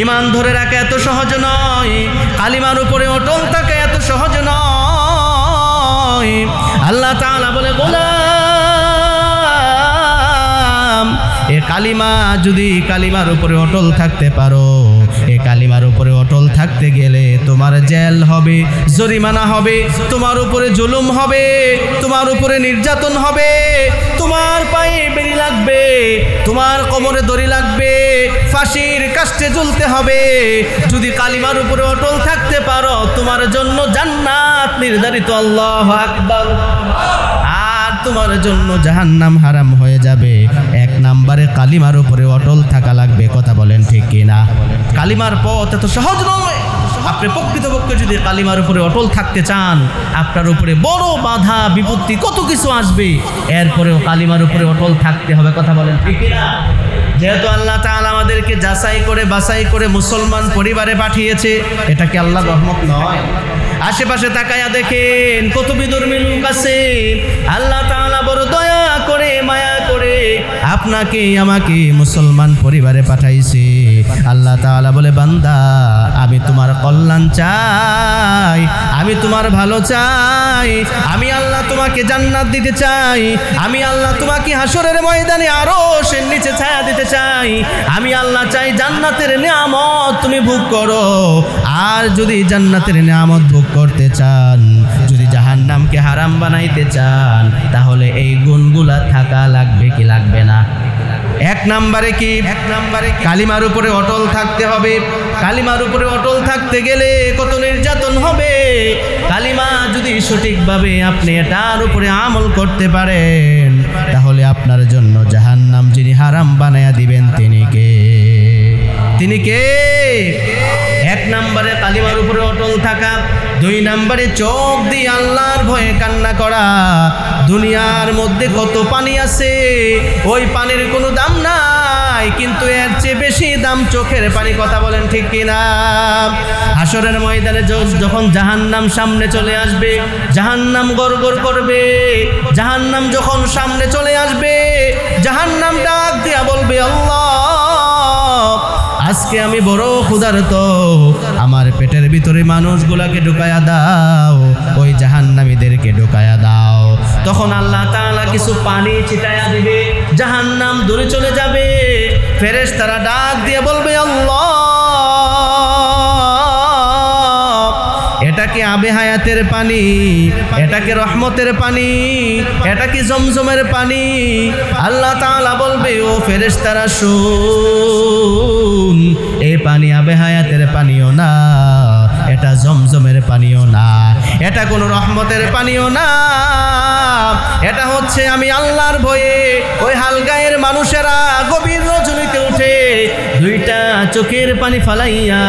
ঈমান ধরে রাখা এত সহজ নয়, কালিমার উপরে অটল থাকা এত সহজ নয়। আল্লাহ তাআলা বলে, গোলাম এ কালিমা, যদি কালিমার উপরে অটল থাকতে পারো, এ কালিমার উপরে অটল থাকতে গেলে তোমার জেল হবে, জরিমানা হবে, তোমার উপরে জুলুম হবে, তোমার উপরে নির্যাতন হবে, তোমার পায়ে বেড়ি লাগবে, তোমার কোমরে দড়ি লাগবে, ফাঁসির কাস্টে ঝুলতে হবে। যদি কালিমার উপরে অটল থাকতে পারো, তোমার জন্য জান্নাত নির্ধারিত, আল্লাহু আকবার। আর তোমার জন্য জাহান্নাম হারাম হয়ে যাবে। এক নম্বরে কালিমার উপরে অটল থাকা লাগবে। কথা বলেন ঠিক কিনা? কালিমার পথ এত সহজ নয়। আপনি প্রকৃতপক্ষে যদি কালিমার উপরে অটল থাকতে চান, আপনার উপরে বড় বাধা বিপত্তি কত কিছু আসবে, এরপরেও কালিমার উপরে অটল থাকতে হবে। কথা বলেন ঠিক কিনা? যেহেতু আল্লাহ তাআলা আমাদেরকে যাচাই করে বাছাই করে মুসলমান পরিবারে পাঠিয়েছে, এটা কি আল্লাহর রহমত নয়? আশেপাশে তাকায়া দেখেন কত বিধর্মী লোক আছে। আল্লাহ তাআলা বড় দয়া করে মায়া করে আপনাকে আমাকে মুসলমান পরিবারে পাঠাইছে। আল্লাহ তাআলা বলে, বান্দা আমি তোমার কল্যাণ চাই, আমি তোমার ভালো চাই, আমি আল্লাহ তোমাকে জান্নাত দিতে চাই, আমি আল্লাহ তোমাকে হাসরের ময়দানে আরশের নিচে ছায়া দিতে চাই, আমি আল্লাহ চাই জান্নাতের নিয়ামত তুমি ভোগ করো। আর যদি জান্নাতের নিয়ামত ভোগ করতে চান, যদি জাহান্নামকে হারাম বানাইতে চান, তাহলে এই গুণগুলা থাকা লাগবে কি লাগবে না? এক নম্বরে কি? কালিমার উপরে অটল থাকতে হবে। কালিমার উপরে অটল থাকতে গেলে কত নির্যাতন হবে। কালিমা যদি সঠিকভাবে আপনি এটার উপরে আমল করতে পারেন, তাহলে আপনার জন্য জাহান্নাম যিনি হারাম বানায়া দিবেন তিনি কে? তিনি কে? এক নম্বরে কালিমার উপরে অটল থাকা। দুই নম্বরে চোখ দিয়ে আল্লাহর ভয়ে কান্না করা। দুনিয়ার মধ্যে কত পানি আছে, ওই পানির কোনো দাম নাই, কিন্তু এর চেয়ে বেশি দাম চোখের পানি। কথা বলেন ঠিক কিনা? হাসরের ময়দানে যখন জাহান্নাম সামনে চলে আসবে, জাহান্নাম গড়গড় করবে। জাহান্নাম যখন সামনে চলে আসবে, জাহান্নাম ডাক দিয়া বলবে, আল্লাহ আজকে আমি বড় ক্ষুধার্ত, আমার পেটের ভিতরে মানুষগুলাকে ঢুকায়া দাও, ওই জাহান্নামীদেরকে ঢুকায়া দাও। তখন আল্লাহ তাআলা কিছু পানি ছিটায়া দিবে, জাহান্নাম দূরে চলে যাবে। ফেরেশতারা ডাক দিয়ে বলবে, আল্লাহ এটা কি আবে হায়াতের পানি? এটা কি রহমতের পানি? এটা কি জমজমের পানি? আল্লাহ তাআলা বলবে, ও ফেরেশতারা শুন, এই পানি আবে হায়াতের পানিও না, এটা জমজমের পানিও না, এটা কোনো রহমতের পানিও না, এটা হচ্ছে আমি আল্লাহর ভয়ে ওই হালগায়ের মানুষেরা গভীর রজনীতে উঠে দুইটা চোখের পানি ফালাইয়া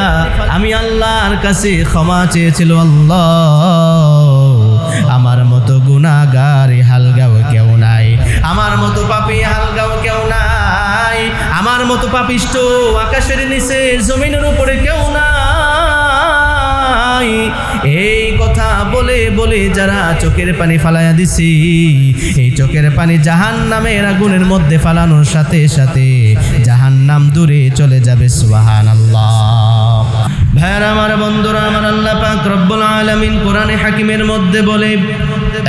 আমি আল্লাহর কাছে ক্ষমা চেয়েছিল। আল্লাহ আমার মতো গুনাহগার হালগাঁও কেউ নাই, আমার মতো পাপী হালগাঁও কেউ নাই, আমার মতো পাপিষ্ঠ আকাশের নিচে জমিনের উপরে কেউ নাই। এই কথা বলে বলে যারা চোখের পানি ফালাইয়া দিছি, এই চোখের পানি জাহান্নামের আগুনের মধ্যে ফালানোর সাথে সাথে জাহান্নাম দূরে চলে যাবে। সুবহানাল্লাহ। ভাইরা আমার, বন্ধুরা আমার, আল্লাহ পাক রব্বুল আলামিন কোরআনে হাকিমের মধ্যে বলে,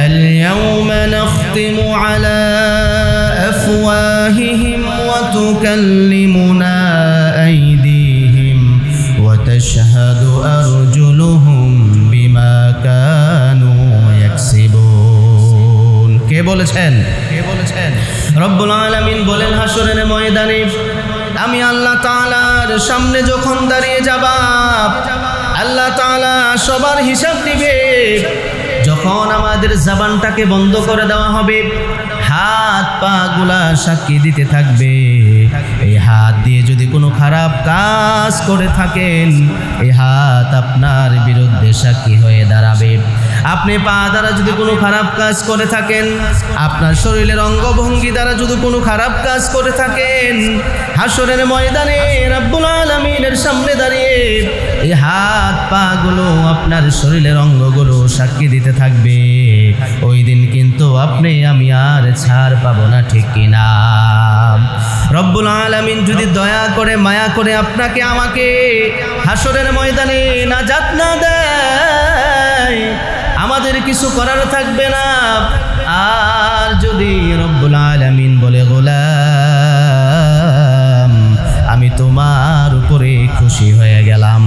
আল ইয়াউমা নাখতিমু আলা আফওয়াহিহিম ওয়া তুকাল্লিমুনা আইদিহিম ওয়া তাশহাদু আরজুলুহুম বিমা কানু ইয়াকসিবুন। কে বলেছেন? রব্বুল আলামিন বলেন, হাসরের ময়দানে আমি আল্লাহ তাআলার সামনে যখন দাঁড়িয়ে যাবা, আল্লাহ তাআলা সবার হিসাব দিবে। যখন আমাদের জবানটাকে বন্ধ করে দেওয়া হবে, হাত পা গুলা সাক্ষী দিতে থাকবে। এই হাত দিয়ে যদি কোনো খারাপ কাজ করে থাকেন, এই হাত আপনার বিরুদ্ধে সাক্ষী হয়ে দাঁড়াবে। আপনি পা দ্বারা যদি কোনো খারাপ কাজ করে থাকেন, আপনার শরীরের অঙ্গভঙ্গি দ্বারা যদি কোনো খারাপ কাজ করে থাকেন, হাসরের ময়দানে রব্বুল আলামিনের সামনে দাঁড়িয়ে এই হাত পা গুলো আপনার শরীরের অঙ্গগুলো সাক্ষী দিতে থাকবে। ওই দিন কিন্তু আপনি আমি আর ছাড় পাবো না, ঠিক কিনা? রব্বুল আলামিন যদি দয়া করে মায়া করে আপনাকে আমাকে হাসরের ময়দানে নাজাত না দেয়, আমাদের কিছু করার থাকবে না। আর যদি রব্বুল আলামিন বলে গোলাম আমি তোমার উপরে খুশি হয়ে গেলাম,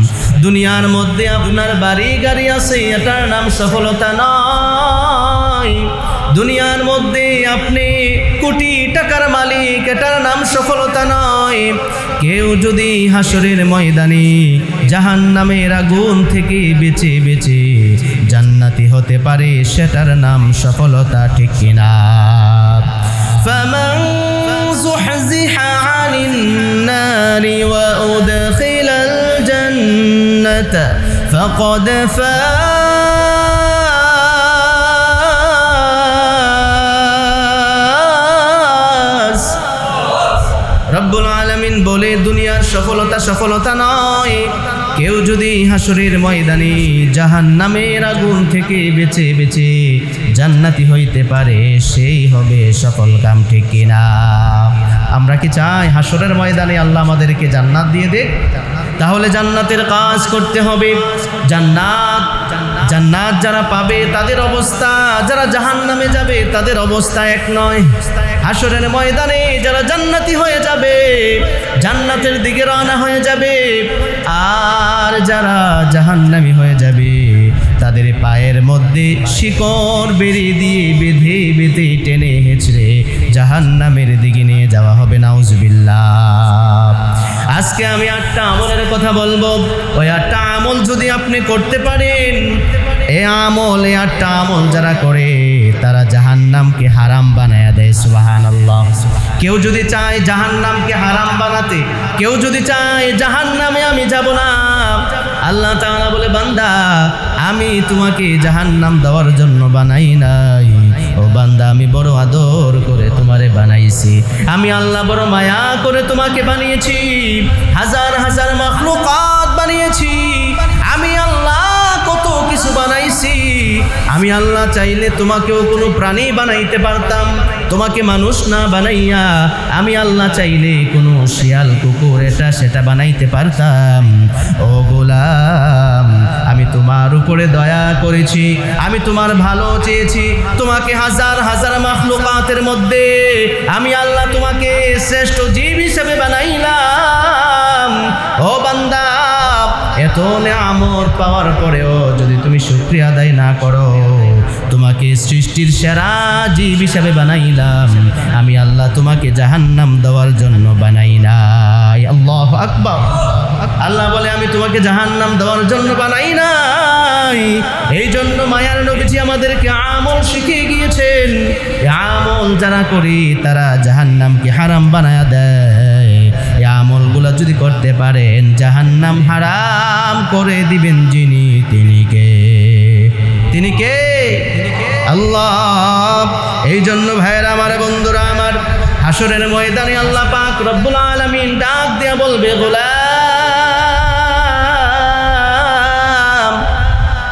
দুনিয়ার মধ্যে আপনার বাড়ি গাড়ি আছে, এটার নাম সফলতা নয়। দুনিয়ার মধ্যে আপনি কোটি টাকার মালিক, এটার নাম সফলতা নয়। কেউ যদি হাসরের ময়দানে জাহান্নামের আগুন থেকে বেঁচে বেঁচে জান্নাতি হতে পারে, সেটার নাম সফলতা, ঠিক কিনা? ফামান যুহজিহা আনিন নারি ওয়া উদখিলাল জান্নাতা ফাকাদ ফাজ। রব্বুল আলামিন বলে দুনিয়ার সফলতা নয়। কেউ যদি হাসরের ময়দানে জাহান্নামের আগুন থেকে বেঁচে বেঁচে জান্নাতি হইতে পারে, সেই হবে সফল কাম, ঠিক কিনা? আমরা কি চাই হাসরের ময়দানে আল্লাহ আমাদেরকে জান্নাত দিয়ে দেখ? তাহলে জান্নাতের কাজ করতে হবে। জান্নাত যারা পাবে তাদের অবস্থা, যারা জাহান্নামে যাবে তাদের অবস্থা এক নয়। হাসরের ময়দানে যারা জান্নাতি হয়ে যাবে, জান্নাতের দিকে রওনা হয়ে যাবে, আর যারা জাহান্নামী হয়ে যাবে তাদের পায়ের মধ্যে শিকড় বেড়ি দিয়ে বেঁধে বেঁধে টেনে হেঁচড়ে জাহান্নামের দিকে নিয়ে যাওয়া হবে। নাউজুবিল্লাহ। আজকে আমি 8টা আমলের কথা বলবো। ওই 8টা আমল যদি আপনি করতে পারেন, এই 8টা আমল যারা করে তারা জাহান্নামকে হারাম বানায়া দেয়। সুবহানাল্লাহ। কেউ যদি চায় জাহান্নামকে হারাম বানাতে, কেউ যদি চায় জাহান্নামে আমি যাব না, আল্লাহ তাআলা বলে বান্দা আমি তোমাকে জাহান্নাম দেওয়ার জন্য বানাই নাই। ও বান্দা আমি বড় আদর করে তোমারে বানাইছি, আমি আল্লাহ বড় মায়া করে তোমাকে বানিয়েছি, হাজার হাজার মাখলুকাত বানিয়েছি, আমি আল্লাহ কত কিছু বানাইছি। আমি আল্লাহ চাইলে তোমাকেও কোনো প্রাণী বানাইতে পারতাম, তোমাকে মানুষ না বানাইয়া আমি আল্লাহ চাইলে কোনো শিয়াল কুকুর এটা সেটা বানাইতে পারতাম। ও গোলাম আমি তোমার উপরে দয়া করেছি, আমি তোমার ভালো চেয়েছি, তোমাকে হাজার হাজার মাখলুকাতের মধ্যে আমি আল্লাহ তোমাকে শ্রেষ্ঠ জীব হিসেবে বানাইলাম। ও বান্দা এত নেয়ামত পাওয়ার পরেও যদি তুমি শুকরিয়া আদায় না করো, তোমাকে সৃষ্টির সেরা জীব হিসেবে বানাইলাম, আমি আল্লাহ তোমাকে জাহান্নাম দেওয়ার জন্য বানাই নাই। আল্লাহু আকবার। আল্লাহ বলে আমি তোমাকে জাহান্নাম দেওয়ার জন্য বানাই নাই। এই জন্য মায়ার নবীজি আমাদেরকে আমল শিখিয়ে গিয়েছেন, আমল যারা করে তারা জাহান্নামকে হারাম বানায়া দেয়। এই আমলগুলো যদি করতে পারেন জাহান্নাম হারাম করে দিবেন যিনি, তিনি কে? তিনি কে? আল্লাহ। এই জন্য ভাইরা আমার, বন্ধুরা আমার, হাসরের ময়দানে আল্লাহ পাক রব্বুল আলামিন ডাক দিয়া বলবে গোলাম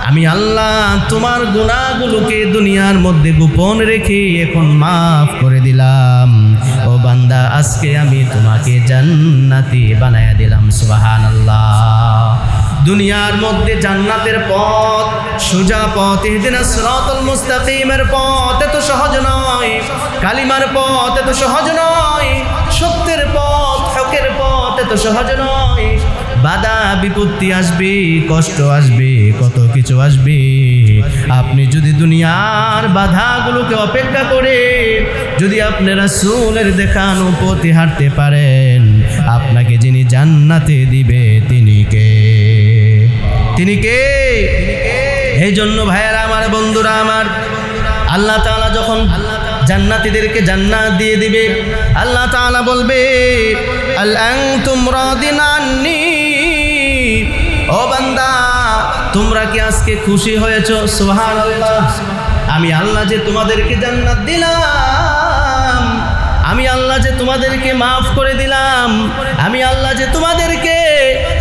আমি আল্লাহ তোমার গুনাহগুলোকে দুনিয়ার মধ্যে গোপন রেখে এখন মাফ করে দিলাম। ও বান্দা আজকে আমি তোমাকে জান্নাতি বানায়া দিলাম। সুবহানাল্লাহ। দুনিয়ার মধ্যে জান্নাতের পথ, সোজা পথ, ইহদিনাস সিরাতাল মুস্তাকিমের পথ এত সহজ নয়, কালিমার পথ এত সহজ নয়, সত্যের পথ, হকের পথ এত সহজ নয়। বাধা বিপত্তি আসবে, কষ্ট আসবে, কত কিছু আসবে। আপনি যদি দুনিয়ার বাধাগুলোকে অপেক্ষা করে যদি আপনি রাসূলের দেখানো পথে হাঁটতে পারেন, আপনাকে যিনি জান্নাতে দিবে তিনি কে? তিনি কে? এই জন্য ভাইয়েরা আমার, বন্ধুরা আমার, আল্লাহ তাআলা যখন জান্নাতীদেরকে জান্নাত দিয়ে দিবে, আল্লাহ তাআলা বলবে আল আনতুম রাদিন আন্নী। ও বান্দা তোমরা কি আজকে খুশি হয়েছো? সুবহানাল্লাহ। আমি আল্লাহ যে তোমাদেরকে জান্নাত দিলাম, আমি আল্লাহ যে তোমাদেরকে মাফ করে দিলাম, আমি আল্লাহ যে তোমাদেরকে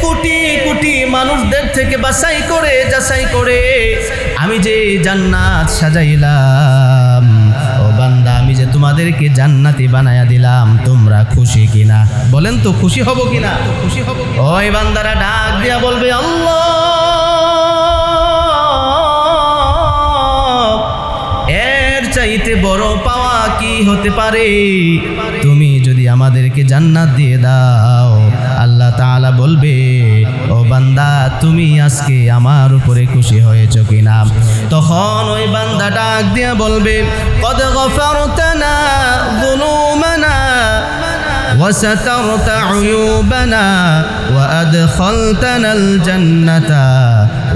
কোটি কোটি মানুষদের থেকে বাছাই করে যাচাই করে আমি যে জান্নাত সাজাইলাম, ও বান্দা আমি যে তোমাদেরকে জান্নাতি বানায়া দিলাম, তোমরা খুশি কিনা? বলেন তো খুশি হব কিনা? খুশি হব। ওই বান্দারা ডাক দিয়া বলবে, আল্লাহ এর চাইতে বড় পাওয়া কি হতে পারে? তুমি যদি আমাদেরকে জান্নাত দিয়ে দাও। আল্লাহ তাআলা বলবে, ও বান্দা তুমি আজকে আমার উপরে খুশি হয়েছো কিনা? তখন ওই বান্দা ডাক দিয়া বলবে, কদ গফারতানা যুনুমানা وسترت عيوبنا وأدخلتنا الجنة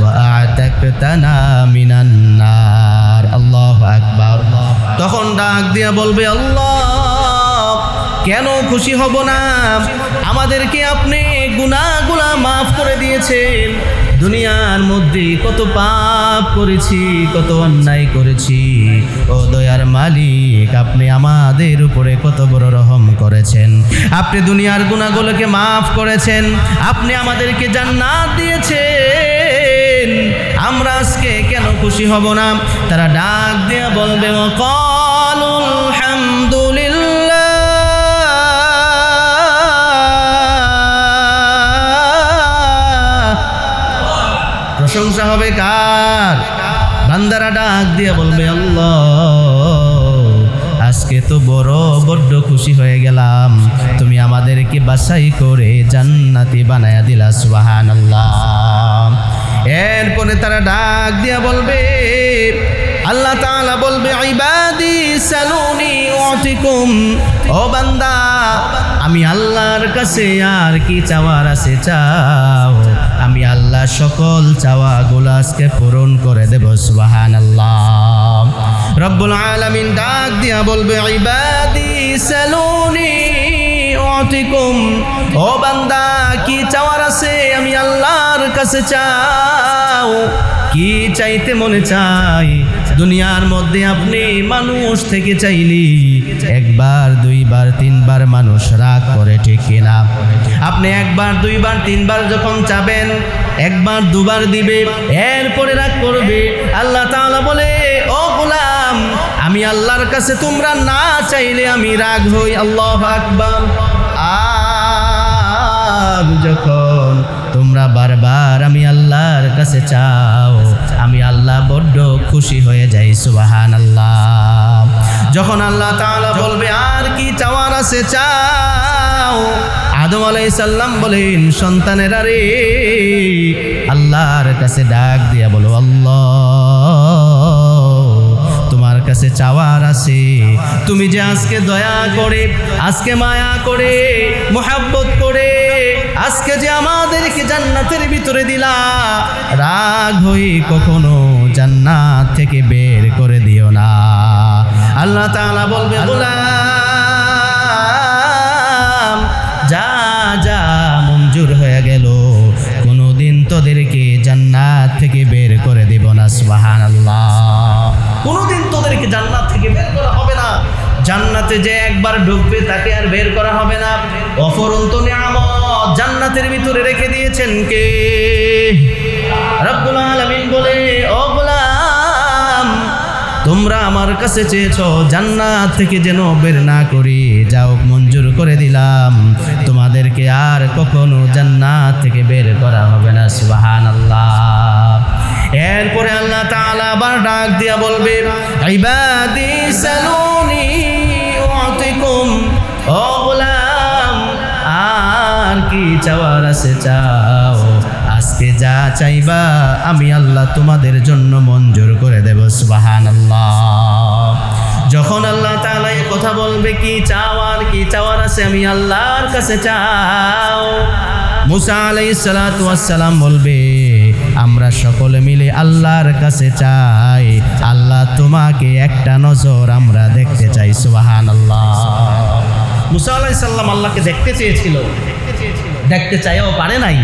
وأعتقتنا من النار الله أكبر। তখন ডাক দিয়া বলবে, আল্লাহ কেন খুশি হব না? আমাদেরকে আপনি গুনাহগুলো মাফ করে দিয়েছেন। দুনিয়ার মধ্যে কত পাপ করেছি, কত অন্যায় করেছি, ও দয়ার মালিক আপনি আমাদের উপরে কত বড় রহম করেছেন। আপনি দুনিয়ার গুনাহগুলোকে মাফ করেছেন, আপনি আমাদেরকে জান্নাত দিয়েছেন, আমরা আজকে কেন খুশি হব না? তারা ডাক দিয়ে বলবে, ওয়াকালুল হামদুলিল্লাহ প্রশংসা হবে কার? বান্দারা ডাক দিয়ে বলবে, আল্লাহ আজকে তো বড্ড খুশি হয়ে গেলাম, তুমি আমাদেরকে বাছাই করে জান্নাতি বানায়া দিলা, সুবহানাল্লাহ। এরপরে তারা ডাক দিয়া বলবে, আল্লাহ তাআলা বলবে, ইবাদি সালুনি উতিকুম, ও বান্দা আমি আল্লাহর কাছে আর কি চাওয়ার আছে চাও, আমি আল্লাহ সকল চাওয়াগুলো আজকে পূরণ করে দেব, সুবহানাল্লাহ। রব্বুল আলামিন ডাক দিয়া বলবে, ইবাদি সালুনি উতিকুম, ও বান্দা কি চাওয়ার আছে আমি আল্লাহর কাছে চাও। কি চাইতে মনে চাই? দুনিয়ার মধ্যে আপনি মানুষ থেকে চাইলি একবার দুইবার তিনবার মানুষ রাগ করে, ঠিক কিনা? আপনি একবার দুইবার তিনবার যখন চাবেন, একবার দুবার দিবে, এরপরে রাগ করবে। আল্লাহ তাআলা বলে, ও গোলাম আমি আল্লাহর কাছে তোমরা না চাইলে আমি রাগ হই। আল্লাহু আকবার। আর যখন তোমরা বারবার আমি আল্লাহর কাছে চাও, আমি আল্লাহ বড্ড খুশি হয়ে যাই, সুবহানাল্লাহ। যখন আল্লাহ তাআলা বলবে আর কি চাওয়ার আছে চাও, আদম আলাইহিস সালাম বলেন, সন্তানেরা রে আল্লাহর কাছে ডাক দিয়া বলো, আল্লাহ তোমার কাছে চাওয়ার আছে, তুমি যে আজকে দয়া করে, আজকে মায়া করে, মুহাব্বত করে আজকে যে আমাদেরকে জান্নাতের ভিতরে দিলা, রাগ হয়ে কখনো জান্নাত থেকে বের করে দিও না। আল্লাহ তাআলা বলবে, গোলাম যা যা মঞ্জুর হয়ে গেল, কোনোদিন তোদেরকে জান্নাত থেকে বের করে দিব না, সুবহানাল্লাহ। কোনোদিন তোদেরকে জান্নাত থেকে বের করা হবে না। জান্নাতে যে একবার ঢুকবে তাকে আর বের করা হবে না। অফুরন্ত নিয়ামত জান্নাতের ভিতরে রেখে দিয়েছেন কে? রব্বুল আলামিন বলে, ও গোলাম তোমরা আমার কাছে চেয়েছো জান্নাত থেকে যেন বের না করি, যাও মঞ্জুর করে দিলাম, তোমাদেরকে আর কখনো জান্নাত থেকে বের করা হবে না, সুবহানাল্লাহ। এরপরে আল্লাহ তাআলা আবার ডাক দিয়া বলবে, ইবাদি সালুনি উতিকুম, ও গোলাম আর কি চাওয়ার আছে চাও, আজকে যা চাইবা আমি আল্লাহ তোমাদের জন্য মঞ্জুর করে দেব, সুবহানাল্লাহ। যখন আল্লাহ তাআলা এই কথা বলবে, কি চাওয়ার কি চাওয়ার আছে আমি আল্লাহর কাছে চাও, মুসা আলাইহিস সালাতু ওয়াস সালাম বলবে, আমরা সকলে মিলে আল্লাহর কাছে চাই, আল্লাহ তোমাকে একটা নজর আমরা দেখতে চাই, সুবহানাল্লাহ। মুসা আলাইহিস সালাম আল্লাহকে দেখতে চেয়েছিল, দেখতে চাইও পারে নাই।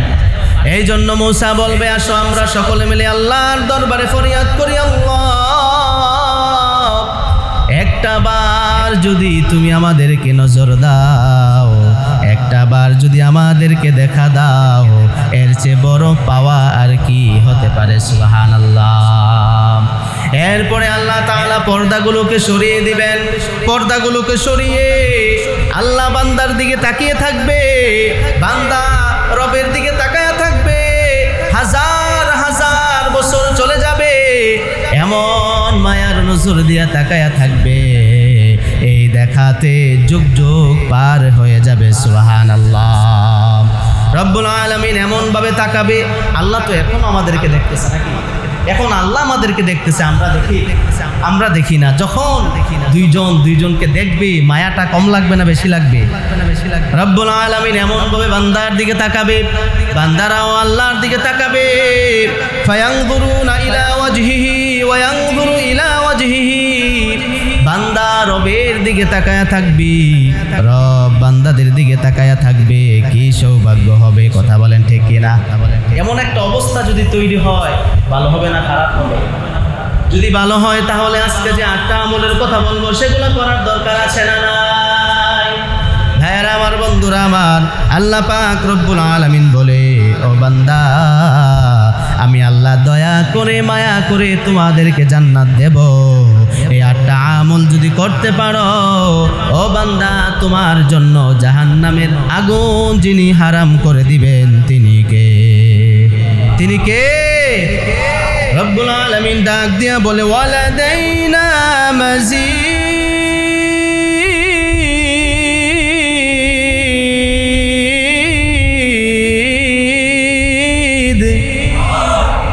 এই জন্য মুসা বলবে, আসো আমরা সকলে মিলে আল্লাহর দরবারে ফরিয়াদ করি, আল্লাহ একটা বার যদি তুমি আমাদেরকে নজর দাও, একটা বার যদি আমাদেরকে দেখা দাও, এর চেয়ে বড় পাওয়া পারে। সুবহানাল্লাহ। এরপরে আল্লাহ তাআলা পর্দাগুলোকে সরিয়ে দিবেন। পর্দাগুলোকে সরিয়ে আল্লাহ বান্দার দিকে তাকিয়ে থাকবে, বান্দা রবের দিকে তাকায়া থাকবে। হাজার হাজার বছর চলে যাবে, এমন মায়ার নজর দিয়া তাকায়া থাকবে, এই দেখাতে যুগ যুগ পার হয়ে যাবে। সুবহানাল্লাহ। রব্বুল আলামিন এমন ভাবে তাকাবে। আল্লাহ তো এখন আমাদেরকে দেখতেছে নাকি? এখন আল্লাহ আমাদেরকে দেখতেছে, আমরা দেখি না। যখন দুইজনকে দেখবে, মায়াটা কম লাগবে না বেশি লাগবে? রব্বুল আলামিন এমন ভাবে বান্দার দিকে তাকাবে, বান্দারাও আল্লাহর দিকে তাকাবে। ফায়ানজুরুনা ইলা ওয়াজহিহি ওয়া ইয়ানজুরু ইলা ওয়াজহিহি। বান্দা রবের দিকে তাকায়া থাকবি, রব বান্দাদের দিকে তাকায়া থাকবে। কি সৌভাগ্য হবে, কথা বলেন ঠিক কিনা? এমন একটা অবস্থা যদি তৈরি হয়, ভালো হবে না খারাপ হবে? যদি ভালো হয় তাহলে আজকে যে 8টা আমলের কথা বলবো সেগুলো করার দরকার আছে না নাই? ভাইরা আমার, বন্ধুরা আমার, আল্লাহ পাক রব্বুল আলামিন বলে, ও বান্দা, আমি আল্লাহ দয়া করে মায়া করে তোমাদেরকে জান্নাত দেব। এই 8টা আমল যদি করতে পারো, ও বান্দা, তোমার জন্য জাহান্নামের আগুন যিনি হারাম করে দিবেন তিনি কে? তিনি কে? রব্বুল আলামিন ডাক দিয়া বলে, ওয়ালাদাইনা মাজিদ।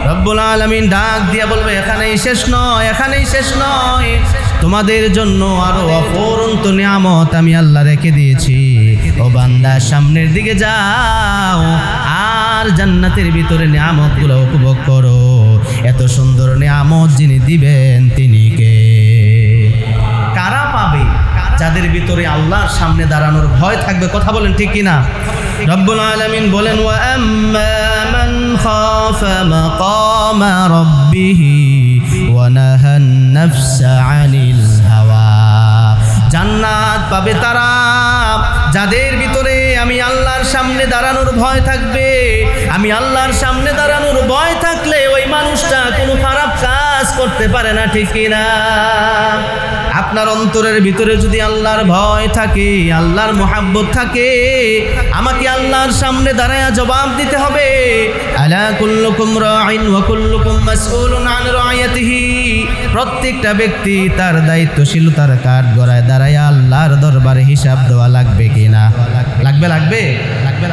রব্বুল আলামিন ডাক দিয়া বলবে, এখানেই শেষ নয়, এখানেই শেষ নয়, তোমাদের জন্য আরো অফুরন্ত নিয়ামত আমি আল্লাহ রেখে দিয়েছি। ও বান্দা, সামনের দিকে যাও আর জান্নাতের ভিতরে নিয়ামতগুলো উপভোগ করো। এত সুন্দর নিয়ামত যিনি দিবেন তিনি কে? কারা পাবে? যাদের ভিতরে আল্লাহর সামনে দাঁড়ানোর ভয় থাকবে। কথা বলেন ঠিক কিনা? রব্বুল আলামিন বলেন, ওয়া আম্মা মান খাফা মাকামা রাব্বিহি ওয়া নাহান নাফসা আনিল হাওয়া। জান্নাত পাবে তারা যাদের ভিতরে আমি আল্লাহর সামনে দাঁড়ানোর ভয় থাকবে। আমি আল্লাহর সামনে দাঁড়ানোর ভয় থাকলে ওই মানুষটা কোনো খারাপ কাজ করতে পারে না, ঠিক কিনা? আপনার অন্তরের ভিতরে যদি আল্লাহর ভয় থাকে, আল্লাহর মুহাব্বত থাকে, আমাকে আল্লাহর সামনে দাঁড়ায়া জবাব দিতে হবে। আলা কুল্লুকুম রাইন ওয়া কুল্লুকুম মাসউলুন আন রাইয়াতিহি। প্রত্যেকটা ব্যক্তি তার দায়িত্বশীলতার কাঠ গড়ায় দাঁড়ায় আল্লাহর দরবারে হিসাব দেওয়া লাগবে কিনা? লাগবে।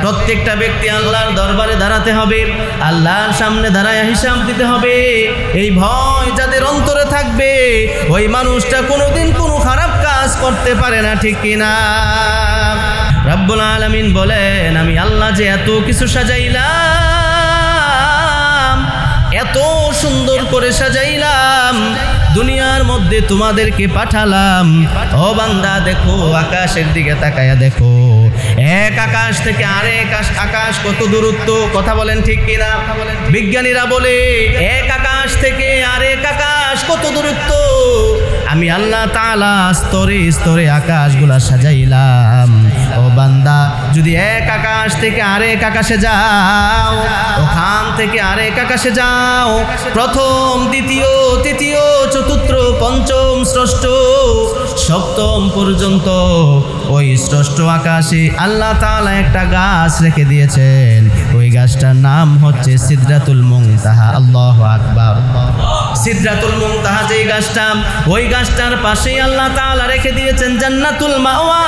প্রত্যেকটা ব্যক্তি আল্লাহর দরবারে দাঁড়াতে হবে, আল্লাহর সামনে দাঁড়ায় হিসাব দিতে হবে। এই ভয় যাদের অন্তরে থাকবে, ওই মানুষটা কোনোদিন কোনো খারাপ কাজ করতে পারে না, ঠিক কিনা? রব্বুল আলামিন বলেন, আমি আল্লাহ যে এত কিছু সাজাইলাম, এত সুন্দর করে সাজাইলাম, দুনিয়ার মধ্যে তোমাদেরকে পাঠালাম। ও বান্দা, দেখো আকাশের দিকে তাকায়া দেখো, এক আকাশ থেকে আরেক আকাশ কত দূরত্ব। কথা বলেন ঠিক কিনা? বিজ্ঞানীরা বলে এক আকাশ থেকে আরেক আকাশ কত দূরত্ব। আমি আল্লাহ তাআলা স্তরে স্তরে আকাশগুলা সাজাইলাম। ও বান্দা, যদি এক আকাশ থেকে আরেক আকাশে যাও, ওখান থেকে আরেক আকাশে যাও, প্রথম, দ্বিতীয়, তৃতীয়, চতুর্থ, পঞ্চম, ষষ্ঠ, সপ্তম পর্যন্ত ওই ষষ্ঠ আকাশে আল্লাহ তাআলা একটা গাছ রেখে দিয়েছেন। ওই গাছটার নাম হচ্ছে সিদরাতুল মুনতাহা। আল্লাহু আকবার। সিদরাতুল মুনতাহা যেই গাছটা, ওই গাছটার পাশেই আল্লাহ তাআলা রেখে দিয়েছেন জান্নাতুল মাওয়া।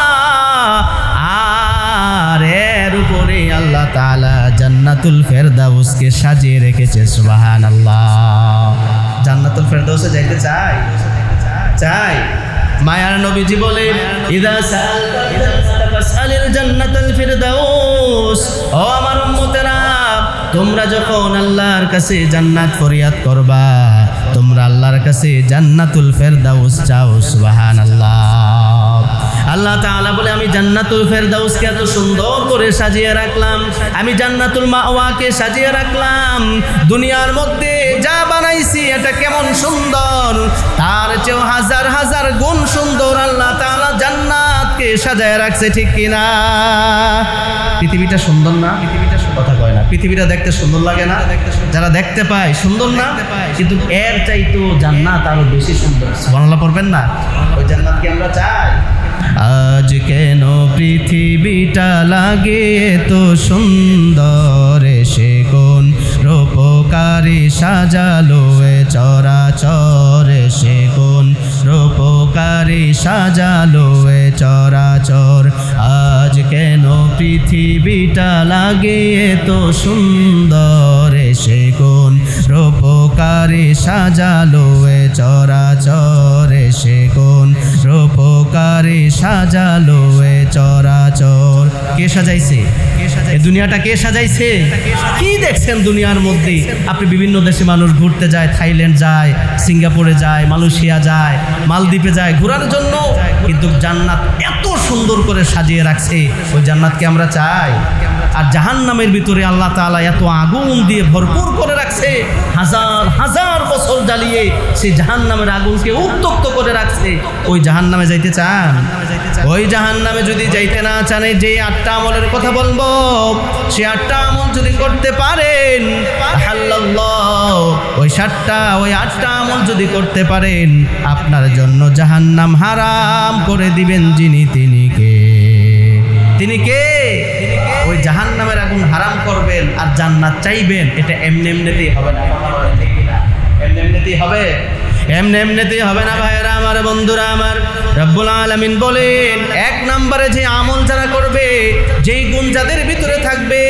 আর এর উপরে আল্লাহ তাআলা জান্নাতুল ফেরদাউসকে সাজিয়ে রেখেছে। সুবহানাল্লাহ। জান্নাতুল ফেরদাউসে যাইতে চাই? মায়ার নবীজি বলে, ইদা সাআলতা ফাসআলিল জান্নাতুল ফিরদাউস। ও আমার উম্মতেরা, তোমরা যখন আল্লাহর কাছে জান্নাত ফরিয়াদ করবা, তোমরা আল্লাহর কাছে জান্নাতুল ফেরদাউস চাও। সুবহানাল্লাহ। আল্লাহ তাআলা বলে, আমি জান্নাতুল ফেরদাউসকে এত সুন্দর করে সাজিয়ে রাখলাম, আমি জান্নাতুল মাওয়াকে সাজিয়ে রাখলাম। দুনিয়ার মধ্যে যা বানাইছি এটা কেমন সুন্দর, তার চেয়েও হাজার হাজার গুণ সুন্দর আল্লাহ তাআলা জান্নাতকে সাজায় রাখছে, ঠিক কিনা? পৃথিবীটা সুন্দর না? কথা কয় না। পৃথিবীটা দেখতে সুন্দর লাগে না? যারা দেখতে পায় সুন্দর না? কিন্তু এর চাইতো জান্নাত আরো বেশি সুন্দর। সুবহানাল্লাহ পড়বেন না? ওই জান্নাত কি আমরা চাই? আজ কেন পৃথিবীটা লাগে এত সুন্দর, সে কোন রূপকারী সাজালো এ চরাচর, সে কোন রূপকারী সাজালো এ চরাচর। আজ কেন পৃথিবীটা লাগে এত সুন্দর, সে কোন রূপকারী সাজালো এ চরাচর, সে কোন রূপকারী সাজালো এ চরাচর। কে সাজাইছে এই দুনিয়াটা? কে সাজাইছে? কি দেখছেন দুনিয়ার মধ্যে? আপনি বিভিন্ন দেশে মানুষ ঘুরতে যায়, থাইল্যান্ড যায়, সিঙ্গাপুরে যায়, মালয়েশিয়া যায়, মালদ্বীপে যায় ঘোরার জন্য, কিন্তু জান্নাত এত সুন্দর করে সাজিয়ে রাখছে। ওই জান্নাতকে আমরা চাই? আর জাহান্নামের ভিতরে আল্লাহ তাআলা এত আগুন দিয়ে ভরপুর করে রাখছে, হাজার হাজার বছর জ্বালিয়ে সেই জাহান্নামের আগুনকে উত্তপ্ত করে রাখছে। ওই জাহান্নামে যাইতে চান? ওই জাহান্নামে যদি যাইতে না চান, যে 8টা আমলের কথা বলবো, সে 8টা আমল যদি করতে পারেন, আল্লাহ ওই 8টা আমল যদি করতে পারেন, আপনার জন্য জাহান্নাম হারাম করে দিবেন যিনি, তিনি কে? তিনি কে? ওই জাহান্নামের আগুন হারাম করবেন আর জান্নাত চাইবেন, এটা এমনি এমনিতেই হবে না। এমনি এমনিতেই হবে? এমনি এমনিতেই হবে না ভাইয়েরা আমার, বন্ধুরা আমার। রব্বুল আলামিন বলেন, 1 নম্বরে যে আমল যারা করবে, যেই গুণ যাদের ভিতরে থাকবে,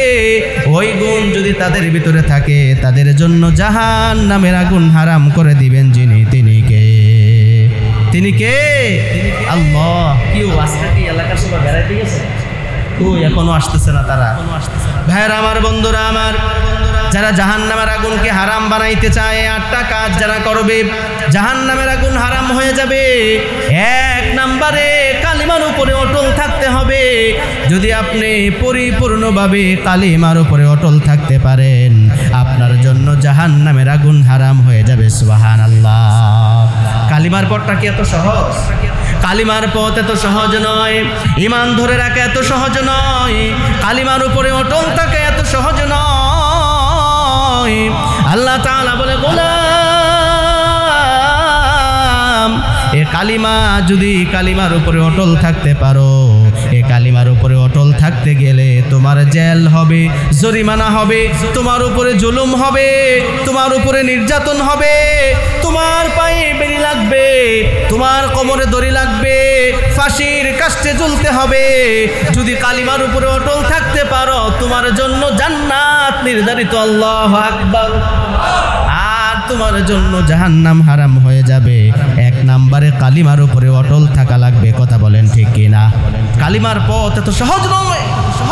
ওই গুণ যদি তাদের ভিতরে থাকে, তাদের জন্য জাহান্নামের আগুন হারাম করে দিবেন যিনি, তিনি কে? তিনি কে? আল্লাহ। কেউ আজকে কি এলাকার সবাই বেড়াইতে গেছে? এখনো আসতেছে না তারা। ভাইয়েরা আমার, বন্ধুরা আমার, যারা জাহান্নামের আগুনকে হারাম বানাইতে চায়, 8টা কাজ যারা করবে, জাহান্নামের আগুন হারাম হয়ে যাবে। 1 নম্বরে কালিমার উপরে অটল থাকতে হবে। যদি আপনি পরিপূর্ণভাবে কালিমার উপরে অটল থাকতে পারেন, আপনার জন্য জাহান্নামের আগুন হারাম হয়ে যাবে। সুবহানাল্লাহ। কালিমার পথটা কি এত সহজ? কালিমার পথ এত সহজ নয়। ঈমান ধরে রাখা এত সহজ নয়। কালিমার উপরে অটল থাকা এত সহজ নয়। আল্লাহ তাআলা বলে, গোলাম, এ কালিমা যদি কালিমার উপরে অটল থাকতে পারো, এ কালিমার উপরে অটল থাকতে গেলে তোমার জেল হবে, জরিমানা হবে, তোমার উপরে জুলুম হবে, তোমার উপরে নির্যাতন হবে, তোমার পায়ে বেড়ি লাগবে, তোমার কোমরে দড়ি লাগবে, ফাঁসির কাস্টে ঝুলতে হবে। যদি কালিমার উপরে অটল থাকতে পারো, তোমার জন্য জান্নাত নির্ধারিত। আল্লাহু আকবার। আর তোমার জন্য জাহান্নাম হারাম হয়ে যাবে। 1 নম্বরে কালিমার উপরে অটল থাকা লাগবে। কথা বলেন ঠিক কিনা? কালিমার পথ এত সহজ নয়।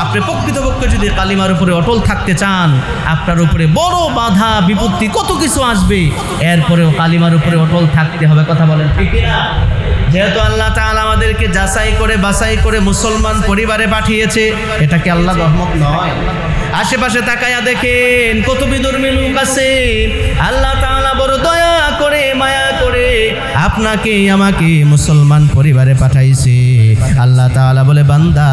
আপনি প্রকৃতপক্ষে যদি কালিমার উপরে অটল থাকতে চান, আপনার উপরে বড় বাধা বিপত্তি কত কিছু আসবে, এরপরেও কালিমার উপরে অটল থাকতে হবে। কথা বলেন ঠিক কিনা? যেহেতু আল্লাহ তাআলা আমাদেরকে যাচাই করে বাছাই করে মুসলমান পরিবারে পাঠিয়েছে, এটা কি আল্লাহর রহমত নয়? আশেপাশে তাকায়া দেখেন কত বিধর্মী লোক আছে। আল্লাহ তাআলা বড় দয়া করে মায়া করে আপনাকে আমাকে মুসলমান পরিবারে পাঠাইছে। আল্লাহ তাআলা বলে, বান্দা,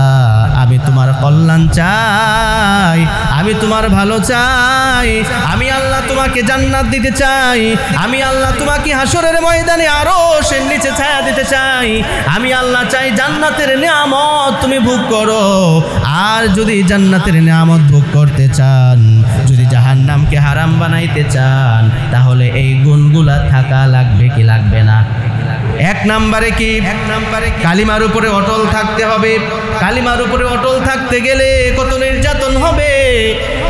আমি তোমার কল্যাণ চাই, আমি তোমার ভালো চাই, আমি আল্লাহ তোমাকে জান্নাত দিতে চাই, আমি আল্লাহ তোমাকে হাসরের ময়দানে আরশের নিচে ছায়া দিতে চাই, আমি আল্লাহ চাই জান্নাতের নিয়ামত তুমি ভোগ করো। আর যদি জান্নাতের নিয়ামত ভোগ করতে চান, যদি জাহান্নামকে হারাম বানাইতে চান, তাহলে এই গুণগুলা থাকা লাগবে কি লাগবে না? 1 নম্বরে কি? কালিমার উপরে অটল থাকতে হবে। কালিমার উপরে অটল থাকতে গেলে কত নির্যাতন হবে।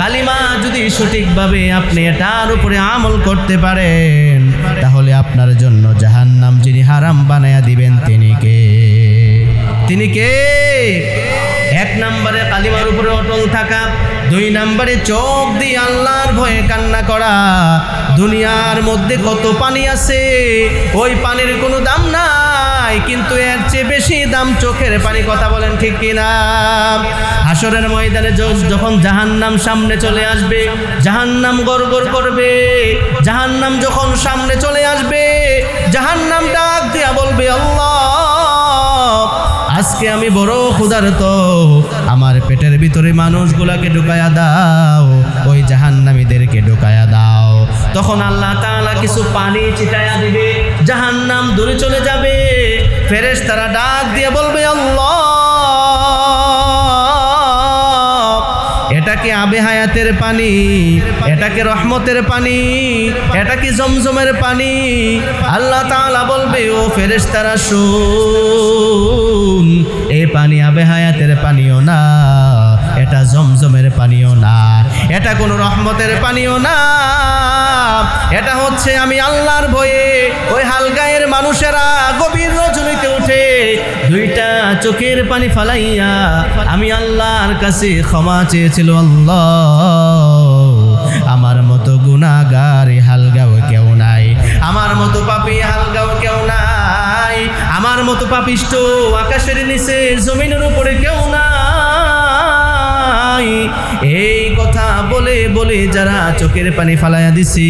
কালিমা যদি সঠিকভাবে আপনি এটার উপরে আমল করতে পারেন, তাহলে আপনার জন্য জাহান্নাম যিনি হারাম বানায়া দিবেন, তিনি কে? তিনি কে? 1 নম্বরে কালিমার উপরে অটল থাকা। 2 নম্বরে চোখ দিয়ে আল্লাহর ভয়ে কান্না করা। দুনিয়ার মধ্যে কত পানি আছে, ওই পানির কোনো দাম নাই, কিন্তু এর চেয়ে বেশি দাম চোখের পানি। কথা বলেন ঠিক কিনা? হাসরের ময়দানে যখন জাহান্নাম সামনে চলে আসবে, জাহান্নাম গড়গড় করবে। জাহান্নাম যখন সামনে চলে আসবে, জাহান্নাম ডাক দিয়া বলবে, আল্লাহ, আজকে আমি বড় ক্ষুধার্ত, আমার পেটের ভিতরে মানুষগুলাকে ঢুকায়া দাও, ওই জাহান্নামীদেরকে ঢুকায়া দাও। তখন আল্লাহ তাআলা কিছু পানি ছিটায়া দিবে, জাহান্নাম দূরে চলে যাবে। ফেরেশতারা ডাক দিয়ে বলবে, আল্লাহ, এটা কি আবে হায়াতের পানি? এটা কি রহমতের পানি? এটা কি জমজমের পানি? আল্লাহ তাআলা বলবে, ও ফেরেশতারা শুন, এই পানি আবে হায়াতের পানিও না, এটা জমজমের পানিও না, এটা কোনো রহমতের পানিও না, এটা হচ্ছে আমি আল্লাহর ভয়ে ওই হালগায়ের মানুষেরা গভীর রজনীতে উঠে দুইটা চোখের পানি ফালাইয়া আমি আল্লাহর কাছে ক্ষমা চেয়েছিল। আল্লাহ, আমার মতো গুনাহগার হালগাও কেউ নাই, আমার মতো পাপী হালগাও কেউ নাই, আমার মতো পাপিষ্ট আকাশের নিচে জমিনের উপরে কেউ নাই। এই কথা বলে বলে যারা চোখের পানি ফালাইয়া দিছি,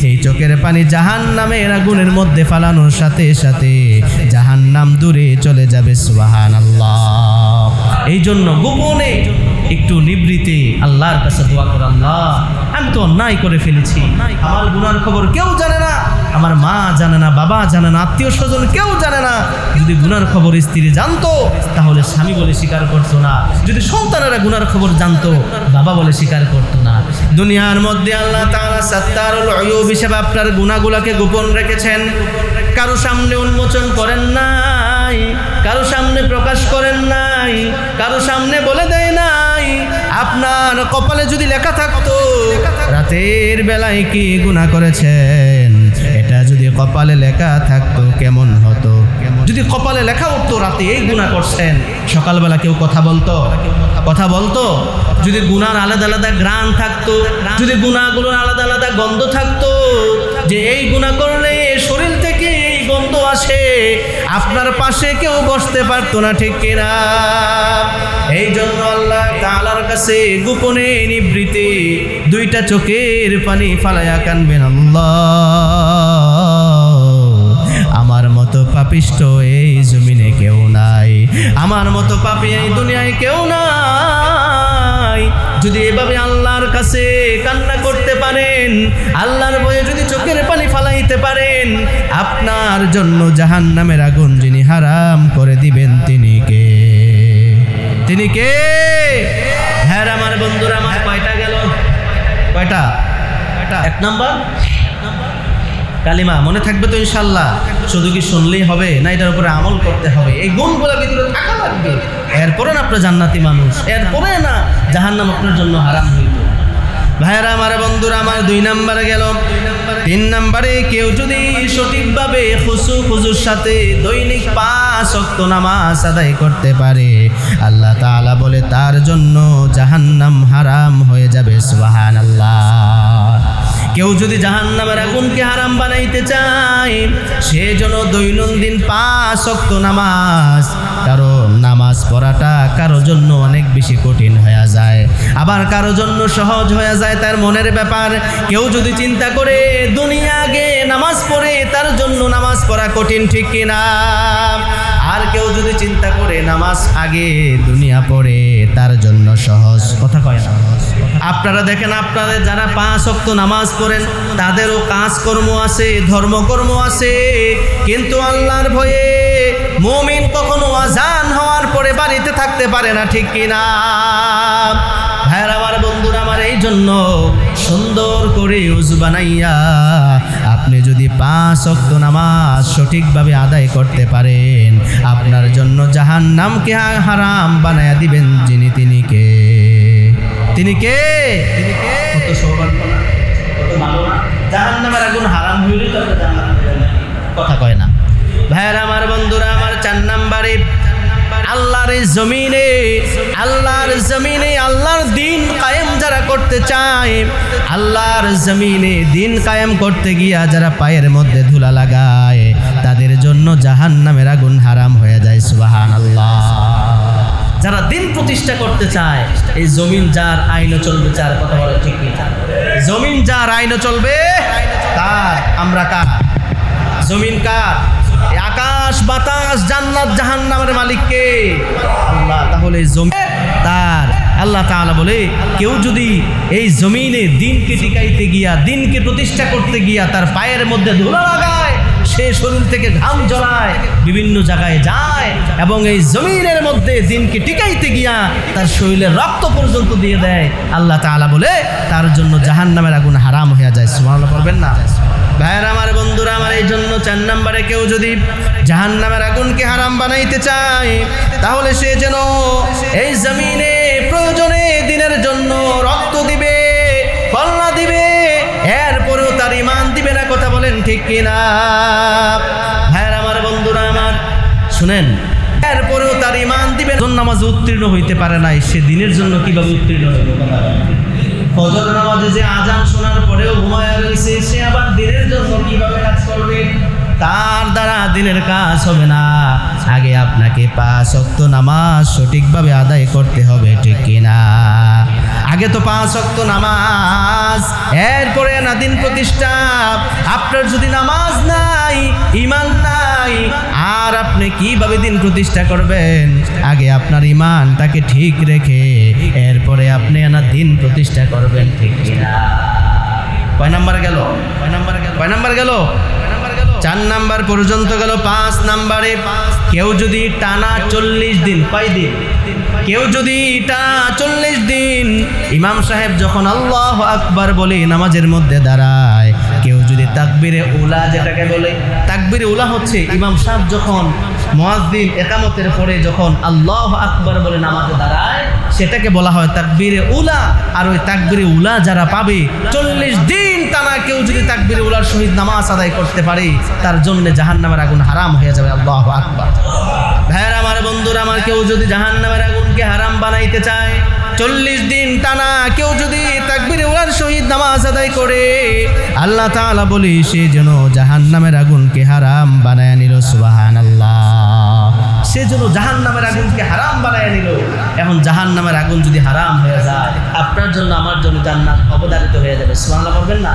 এই চোখের পানি জাহান্নামের আগুনের মধ্যে ফালানোর সাথে সাথে জাহান্নাম দূরে চলে যাবে। সুবহানাল্লাহ। এই জন্য গোপনে একটু নিবৃতে আল্লাহর কাছে দোয়া কর, আল্লাহ, আমি তো অন্যায় করে ফেলেছি, আমার গুনার খবর কেউ জানে না, আমার মা জানে না, বাবা জানে না, আত্মীয় স্বজন কেউ জানে না। যদি গুনার খবর স্ত্রী জানতো তাহলে স্বামী বলে স্বীকার করতো না, যদি সন্তানেরা গুনার খবর জানতো বাবা বলে স্বীকার করতো না। দুনিয়ার মধ্যে আল্লাহ তাআলা সাত্তারুল উয়ুব হিসেবে আপনার গুনাহগুলোকে গোপন রেখেছেন, কারো সামনে উন্মোচন করেন নাই, কারো সামনে প্রকাশ করেন নাই, কারো সামনে বলে দেয় নাই। আপনার কপালে যদি লেখা থাকতো রাতের বেলায় কি গুনাহ করেছেন, এটা যদি কপালে লেখা থাকতো কেমন হতো? যদি কপালে লেখা উঠতো রাতে এই গুনাহ করছেন, সকালবেলা কেউ কথা বলতো? কথা বলতো? যদি গুনার আলাদা আলাদা ঘ্রাণ থাকতো, যদি গুনাহগুলোর আলাদা আলাদা গন্ধ থাকতো, যে এই গুনাহ করলে শরীর থেকে এই গন্ধ আসে, আপনার পাশে কেউ বসতে পারতো না, ঠিক কিনা? এই জন্য আল্লাহ তাআলার কাছে গোপনে নিবৃতে দুইটা চোখের পানি ফালাইয়া কানবেন, আল্লাহ, আমার মতো পাপিষ্ট এই জমিনে কেউ নাই, আমার মতো পাপী এই দুনিয়ায় কেউ নাই। যদি এভাবে আল্লাহর কাছে কান্না করতে পারেন, আল্লাহর ভয়ে যদি চোখের পানি ফালাইতে পারেন, আপনার জন্য জাহান্নামের আগুন যিনি হারাম করে দিবেন তিনি কে? তিনি কে? হ্যাঁ আমার বন্ধুরা, আমার কয়টা গেল? কয়টা? এক নাম্বার কালিমা মনে থাকবে তো ইনশাআল্লাহ? শুধু কি শুনলেই হবে না, এটার উপরে আমল করতে হবে, এই গুণগুলো ভিতরে থাকা লাগবে। এরপরে না আপনার জান্নাতি মানুষ, এরপরে না জাহান্নাম আপনার জন্য হারাম হইল। ভাইরা আমার, বন্ধুরা আমার, 2 নাম্বার গেল। 3 নাম্বারে কেউ যদি সঠিকভাবে খুশুর সাথে দৈনিক 5 ওয়াক্ত নামাজ আদায় করতে পারে, আল্লাহ তাআলা বলে তার জন্য জাহান্নাম হারাম হয়ে যাবে। সুবহানাল্লাহ। কেউ যদি জাহান্নামের আগুনকে হারাম বানাইতে চায়, সে যেন দৈনন্দিন 5 ওয়াক্ত নামাজ, কারো নামাজ পড়াটা কারো জন্য অনেক বেশি কঠিন হয়ে যায়, আবার কারো জন্য সহজ হয়ে যায়, তার মনের ব্যাপার। কেউ যদি চিন্তা করে দুনিয়া আগে নামাজ পড়ে, তার জন্য নামাজ পড়া কঠিন, ঠিক কিনা? আর কেউ যদি চিন্তা করে নামাজ আগে দুনিয়া পড়ে, তার জন্য সহজ। কথা কয় না? আপনারা দেখেন, আপনাদের যারা 5 ওয়াক্ত নামাজ পড়েন তাদেরও কাজকর্ম আছে, ধর্মকর্ম আছে, কিন্তু আল্লাহর ভয়ে মুমিন কখনো আজান হওয়ার পরে বাড়িতে থাকতে পারে না, ঠিক কিনা? ভাইরা আমার, বন্ধুরা আমার, এই জন্য সুন্দর করে ওযু বানাইয়া আপনি যদি 5 ওয়াক্ত নামাজ সঠিকভাবে আদায় করতে পারেন, আপনার জন্য জাহান্নামকে হারাম বানায়া দিবেন যিনি, তিনি কে? তিনি কে? কত সৌভাগ্য না, কত ভালো না? জাহান্নামের আগুন হারাম হইলে তো কথা কয় না। ভাইরা আমার, বন্ধুরা আমার, 4 নাম্বারে আল্লাহর জমিনে, আল্লাহর জমিনে আল্লাহর দ্বীন কায়েম যারা করতে চায়, আল্লাহর জমিনে দ্বীন কায়েম করতে গিয়া যারা পায়ের মধ্যে ধুলা লাগায়, তাদের জন্য জাহান্নামের আগুন হারাম হয়ে যায়। সুবহানাল্লাহ। যারা দিন প্রতিষ্ঠা করতে চায়, এই জমিন যার আইনে চলবে, যার কথা বলে ঠিক কি? জমিন যার আইনে চলবে তার। আমরা কার? জমিন কার? আকাশ আকাশ বাতাস জান্নাত জাহান্নামের মালিক কে? আল্লাহ। তাহলে জমিন তার। আল্লাহ তাআলা বলে কেউ যদি এই জমিনে দিনকে টিকাইতে গিয়া, দিনকে প্রতিষ্ঠা করতে গিয়া তার পায়ের মধ্যে ধুলো লাগায়, সে শরীর থেকে ঘাম ঝরায়, বিভিন্ন জায়গায় যায় এবং এই জমিনের মধ্যে দিনকে টিকাইতে গিয়া তার শরীরে রক্ত পর্যন্ত দিয়ে দেয়, আল্লাহ তাআলা বলে তার জন্য জাহান্নামের আগুন হারাম হয়ে যায়। সুবহানাল্লাহ পড়বেন না? ভাইয়েরা আমার, বন্ধুরা আমার, এই জন্য 4 নম্বরে কেউ যদি জাহান্নামের আগুনকে হারাম বানাইতে চায় তাহলে সে যেন এই জমিনে প্রয়োজনে দিনের জন্য রক্ত দিবে, কল্লা দিবে, এরপরেও তার ঈমান দিবে না। কথা বলেন ঠিক কিনা? ভাইয়েরা আমার, বন্ধুরা আমার, শুনেন, এরপরেও তার ঈমান দিবে। নামাজ উত্তীর্ণ হইতে পারে নাই, সে দিনের জন্য কিভাবে উত্তীর্ণ হবে? ফজর নামাজে যে আজান শোনার পরেও ঘুমায়া রয়েছে, সে আবার দিনের জন্য কিভাবে কাজ করবে? তার দ্বারা দিনের কাজ হবে না। আগে আপনাকে 5 ওয়াক্ত নামাজ সঠিকভাবে আদায় করতে হবে, ঠিক কিনা? আগে তো 5 ওয়াক্ত নামাজ, এরপরে না দিন প্রতিষ্ঠা। আপনার যদি নামাজ নাই, ঈমান নাই, আর আপনি কিভাবে দিন প্রতিষ্ঠা করবেন? আগে আপনার ঈমানটাকে ঠিক রেখে এরপরে আপনি না দিন প্রতিষ্ঠা করবেন, ঠিক কিনা? কয় নাম্বার গেল? 4 নাম্বার পর্যন্ত গেল। 5 নাম্বারে কেউ যদি টানা 40 দিন, কয় দিন? কেউ যদি টানা 40 দিন ইমাম সাহেব যখন আল্লাহু আকবার বলে নামাজের মধ্যে দাঁড়ায়, কেউ যদি তাকবীরে উলা, যেটাকে বলে তাকবীরে উলা হচ্ছে ইমাম সাহেব যখন মুয়াজ্জিন ইকামতের পরে যখন আল্লাহু আকবার বলে নামাজে দাঁড়ায়, সেটাকে বলা হয় তাকবীরে উলা। আর ওই তাকবীরে উলা যারা পাবে, 40 দিন টানা কেউ যদি তাকবীরে উলার সহিত নামাজ আদায় করতে পারে, তার জন্য জাহান্নামের আগুন হারাম হয়ে যাবে। আল্লাহু আকবার। ভাইয়েরা আমার, বন্ধুরা আমার, কেউ যদি জাহান্নামের আগুনকে হারাম বানাইতে চায়, 40 দিন টানা কেউ যদি তাকবীরে উলার সহিত নামাজ আদায় করে, আল্লাহ তাআলা বলে সে যেন জাহান্নামের আগুনকে হারাম বানায় নিল। সুবহানাল্লাহ। সে যেন জাহান্নামের আগুনকে হারাম বানায় নিল। এখন জাহান্নামের আগুন যদি হারাম হয়ে যায়, আপনার জন্য আমার জন্য জান্নাত অবধারিত হয়ে যাবে। সুবহানাল্লাহ বলবেন না?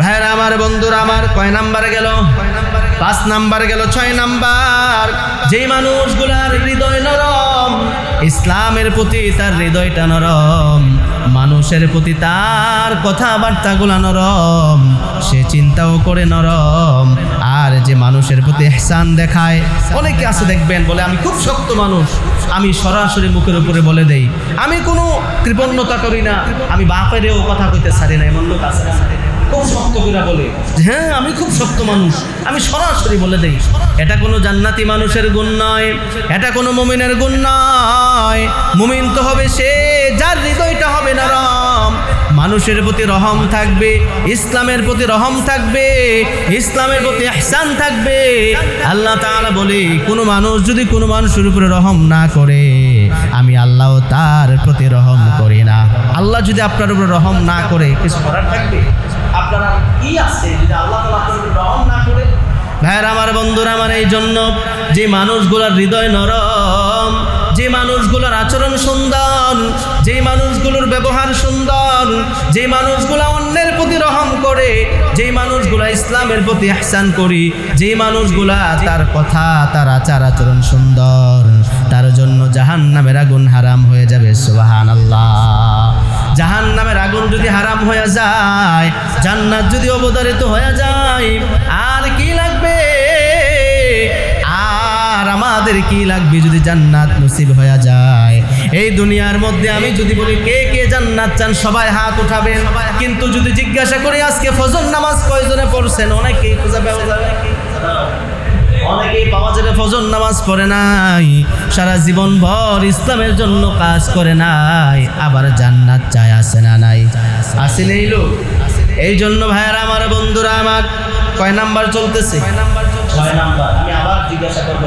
ভাইরা আমার, বন্ধুরা আমার, কয় নাম্বারে গেল? 5 নাম্বার গেল। 6 নাম্বার, যেই মানুষগুলার হৃদয় নরম, ইসলামের প্রতি তার হৃদয়টা নরম, মানুষের প্রতি তার কথাবার্তাগুলা নরম, সে চিন্তাও করে নরম, আর যে মানুষের প্রতি ইহসান দেখায়। অনেকে আছে দেখবেন বলে আমি খুব শক্ত মানুষ, আমি সরাসরি মুখের উপরে বলে দেই, আমি কোনো কৃপণতা করি না, আমি বাপেরেও কথা কইতে ছাড়ি না। এমন লোক আছে, খুব শক্ত করে বলে, হ্যাঁ আমি খুব শক্ত মানুষ, আমি সরাসরি বলে দেই। এটা কোনো জান্নাতি মানুষের গুণ নয়, এটা কোনো মুমিনের গুণ নয়। মুমিন তো হবে সে যার হৃদয়টা হবে নরম, মানুষের প্রতি রহম থাকবে, ইসলামের প্রতি রহম থাকবে, ইসলামের প্রতি ইহসান থাকবে। আল্লাহ তাআলা বলে, কোনো মানুষ যদি কোনো মানুষের উপরে রহম না করে, আমি আল্লাহ তার প্রতি রহম করি না। আল্লাহ যদি আপনার উপরে রহম না করে, কিছু করার থাকবে? আপনারা কি আছে যদি আল্লাহ তাআলা আপনার উপরে রহম না করে? ভাইরা আমার, বন্ধুরা আমার, এই জন্য যে মানুষগুলোর হৃদয় নরম, যে মানুষগুলোর আচরণ সুন্দর, যে মানুষগুলোর ব্যবহার সুন্দর, যে মানুষগুলো অন্যের প্রতি রহম করে, যে মানুষগুলো ইসলামের প্রতি ইহসান করি, যে মানুষগুলা তার কথা, তার আচার আচরণ সুন্দর, তার জন্য জাহান্নামের আগুন হারাম হয়ে যাবে। সুবহানাল্লাহ। জাহান্নামের আগুন যদি হারাম হয়ে যায়, জান্নাত যদি অবধারিত হয়ে যায়, আর কি লাগবে? আর আমাদের কি লাগবে যদি জান্নাত নসিব হয়ে যায়? এই দুনিয়ার মধ্যে আমি যদি বলি কে কে জান্নাত চান, সবাই হাত উঠাবেন। কিন্তু যদি জিজ্ঞাসা করি আজকে ফজর নামাজ কয়জনে পড়ছেন, অনেকেই খুঁজে পাওয়া যাবে, অনেকেই পাওয়া যাবে ফজর নামাজ পড়ে নাই, সারা জীবন ভর ইসলামের জন্য কাজ করে নাই, আবার জান্নাত চায় আছে না নাই? আছে নেই লোক? এই জন্য ভাইয়ারা আমার, বন্ধুরা আমার, কয় নাম্বার চলতেছে? 6 নাম্বার। আমি আবার জিজ্ঞাসা করবো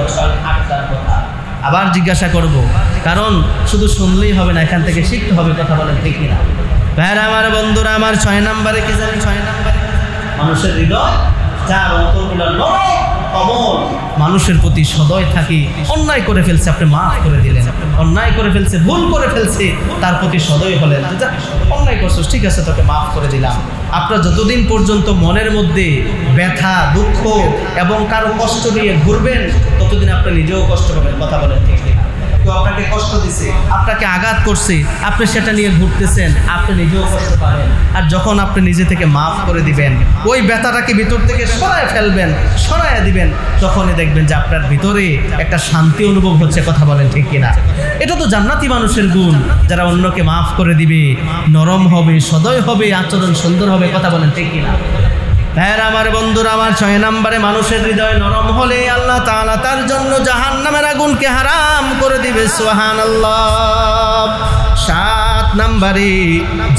8টার কথা, আবার জিজ্ঞাসা করব, কারণ শুধু শুনলেই হবে না, এখান থেকে শিখতে হবে। কথা বলেন ঠিক কিনা? ভাইয়ারা আমার, বন্ধুরা আমার, 6 নাম্বারে কি জানেন? 6 নাম্বারে মানুষের হৃদয় যার অন্তরগুলো নরম, কমল মানুষের প্রতি সদয় থাকি। অন্যায় করে ফেলছে, আপনি মাফ করে দিলেন। অন্যায় করে ফেলছে, ভুল করে ফেলছে, তার প্রতি সদয় হলেন। অন্যায় করছিস, ঠিক আছে, তোকে মাফ করে দিলাম। আপনার যতদিন পর্যন্ত মনের মধ্যে ব্যথা, দুঃখ এবং কারো কষ্ট নিয়ে ঘুরবেন, ততদিন আপনি নিজেও কষ্ট পাবেন। কথা বলেন ঠিক কিনা? কেউ আপনাকে কষ্ট দিছে, আপনাকে আঘাত করছে, আপনি সেটা নিয়ে ঘুরতেছেন, আপনি নিজেও কষ্ট পাবেন। আর যখন আপনি নিজে থেকে মাফ করে দিবেন, ওই ব্যথাটাকে ভিতর থেকে সরায় ফেলবেন, সরাইয়া দিবেন, তখনই দেখবেন যে আপনার ভিতরে একটা শান্তি অনুভব হচ্ছে। কথা বলেন ঠিক কিনা? এটা তো জান্নাতি মানুষের গুণ, যারা অন্যকে মাফ করে দিবে, নরম হবে, সদয় হবে, আচরণ সুন্দর হবে। কথা বলেন ঠিক কিনা? ভাইয়েরা আমার, বন্ধুরা আমার, 6 নম্বরে মানুষের হৃদয় নরম হলে আল্লাহ তাআলা তার জন্য জাহান্নামের আগুনকে হারাম করে দিবে। সুবহানাল্লাহ। 7 নম্বরে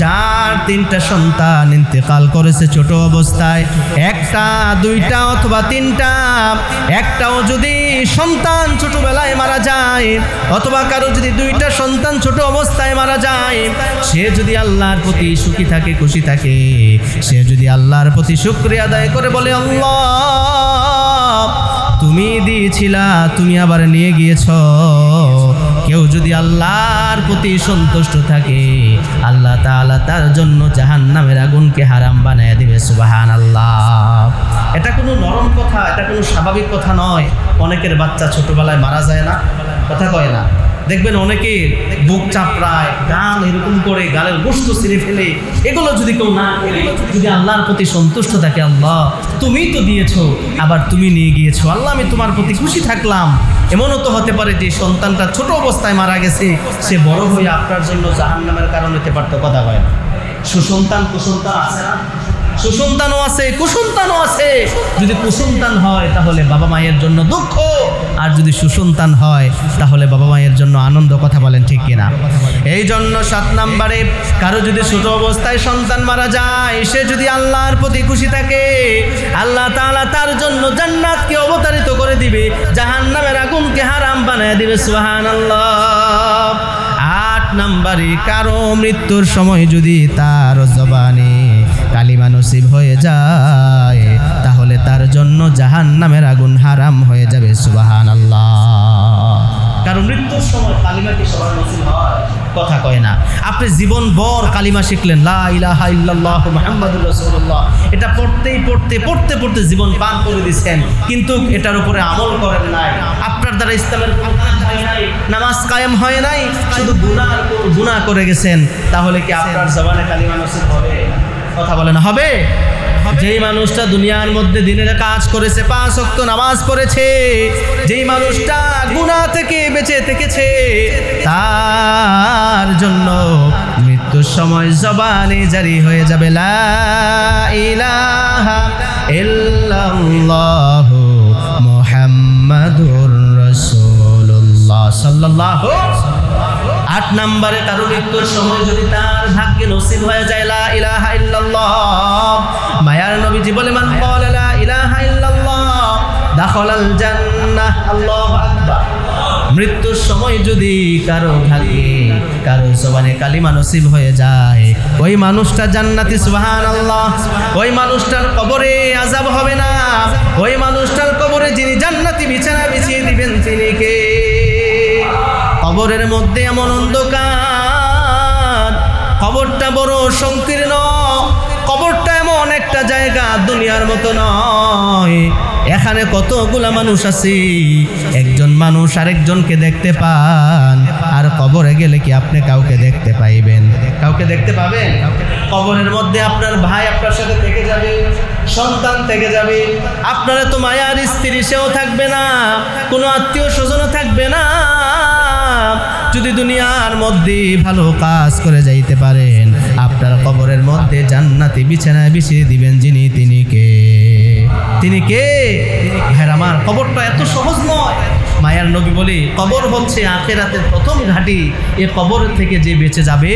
যার 3টা সন্তান ইন্তেকাল করেছে ছোট অবস্থায়, 1টা 2টা অথবা 3টা, একটাও যদি সন্তান ছোটবেলায় মারা যায়, অথবা কারো যদি 2টা সন্তান ছোট অবস্থায় মারা যায়, সে যদি আল্লাহর প্রতি সুখী থাকে, খুশি থাকে, সে যদি আল্লাহর প্রতি শুকরিয়া আদায় করে বলে, আল্লাহ তুমি দিয়েছিলা, তুমি আবার নিয়ে গিয়েছ। কেউ যদি আল্লাহর প্রতি সন্তুষ্ট থাকে, আল্লাহ তাআলা তার জন্য জাহান্নামের আগুনকে হারাম বানায় দিবে। সুবহানাল্লাহ। এটা কোনো নরম কথা, এটা কোনো স্বাভাবিক কথা নয়। অনেকের বাচ্চা ছোটবেলায় মারা যায় না, কথা কয় না। দেখবেন অনেকে বুক চাপড়ায়, গাল এরকম করে, গালের গোশত ছিঁড়ে ফেলে। এগুলো যদি কেউ না করে, যদি আল্লাহর প্রতি সন্তুষ্ট থাকে, আল্লাহ তুমি তো দিয়েছো, আবার তুমি নিয়ে গিয়েছো, আল্লাহ আমি তোমার প্রতি খুশি থাকলাম। এমনও তো হতে পারে যে সন্তানটা ছোট অবস্থায় মারা গেছে, সে বড় হয়ে আপনার জন্য জাহান্নামের কারণ হতে পারতো। কথা হয় না? সুসন্তান কুসন্তান আছে না? সুসন্তানও আছে, কুসন্তানও আছে। যদি কুসন্তান হয় তাহলে বাবা মায়ের জন্য দুঃখ, আর যদি সুসন্তান হয় তাহলে বাবা মায়ের জন্য আনন্দ। কথা বলেন ঠিক কিনা? এই জন্য 7 নম্বরে কারো যদি ছোট অবস্থায় সন্তান মারা যায়, সে যদি আল্লাহর প্রতি খুশি থাকে, আল্লাহ তাআলা তার জন্য জান্নাতকে অবতারিত করে দিবে, জাহান্নামের আগুনকে হারাম বানায় দিবে। সুবহানাল্লাহ। 8 নম্বরে কারো মৃত্যুর সময় যদি তার জবানে কালিমা নসিব হয়ে যায়, তাহলে তার জন্য জাহান্নামের আগুন হারাম হয়ে যাবে। সুবহানাল্লাহ। কারণ মৃত্যুর সময় কালিমা কি সবার নসিব হয়? কথা কয় না। আপনি জীবন ভর কালিমা শিখলেন, লা ইলাহা ইল্লাল্লাহ মুহাম্মাদুর রাসূলুল্লাহ, এটা পড়তেই পড়তে পড়তে পড়তে জীবন পার করে দিয়েছেন, কিন্তু এটার উপরে আমল করেন নাই। আপনার দ্বারা ইসলামের কোনো কাজ হয় নাই, নামাজ কায়েম হয় নাই, শুধু গুনাহ করে গেছেন। তাহলে কি আপনার জবানে কালিমা নসিব হবে? কথা বলে না হবে? যেই মানুষটা দুনিয়ার মধ্যে দিনের কাজ করেছে, 5 ওয়াক্ত নামাজ পড়েছে, যেই মানুষটা গুনাহ থেকে বেঁচে থেকেছে, তার জন্য মৃত্যুর সময় জবানে জারি হয়ে যাবে লা ইলাহা ইল্লাল্লাহু মুহাম্মাদুর রাসূলুল্লাহ সাল্লাল্লাহু। 8 নম্বরে কারো মৃত্যুর সময় যদি তার ভাগ্যে নসিব হয়ে যায় লা ইলাহা ইল্লাল্লাহ, মায়ার নবীজি বলে, মান ক্বালা লা ইলাহা ইল্লাল্লাহ দাখালাল জান্নাহ। আল্লাহু আকবার। মৃত্যুর সময় যদি কারো ভাগ্যে, কারো জবানে কালিমা নসিব হয়ে যায়, ওই মানুষটা জান্নাতি। সুবহানাল্লাহ। ওই মানুষটার কবরে আযাব হবে না। ওই মানুষটার কবরে যিনি জান্নাতি বিছানা বিছিয়ে দিবেন, তিনি কে? কবরের মধ্যে এমন অন্ধকার, কবরটা বড় সংকীর্ণ, কবরটা এমন একটা জায়গা দুনিয়ার মতো নয়। এখানে কতগুলা মানুষ আছে, একজন মানুষ আরেকজনকে দেখতে পান, আর কবরে গেলে কি আপনি কাউকে দেখতে পাইবেন? কাউকে দেখতে পাবেন? কবরের মধ্যে আপনার ভাই আপনার সাথে থেকে যাবে, সন্তান থেকে যাবে, আপনারা তো মায়ার স্ত্রী সেও থাকবে না, কোনো আত্মীয় স্বজনও থাকবে না। যদি দুনিয়ার মধ্যে ভালো কাজ করে যাইতে পারেন, আপনার কবরের মধ্যে জান্নাতি বিছানায় বিছিয়ে দিবেন যিনি, তিনি কে? তিনি কে? ভাইরা আমার, কবরটা এত সহজ নয়। মায়ার নবী বলে, কবর হচ্ছে আখিরাতের প্রথম ঘাঁটি। এ কবর থেকে যে বেঁচে যাবে,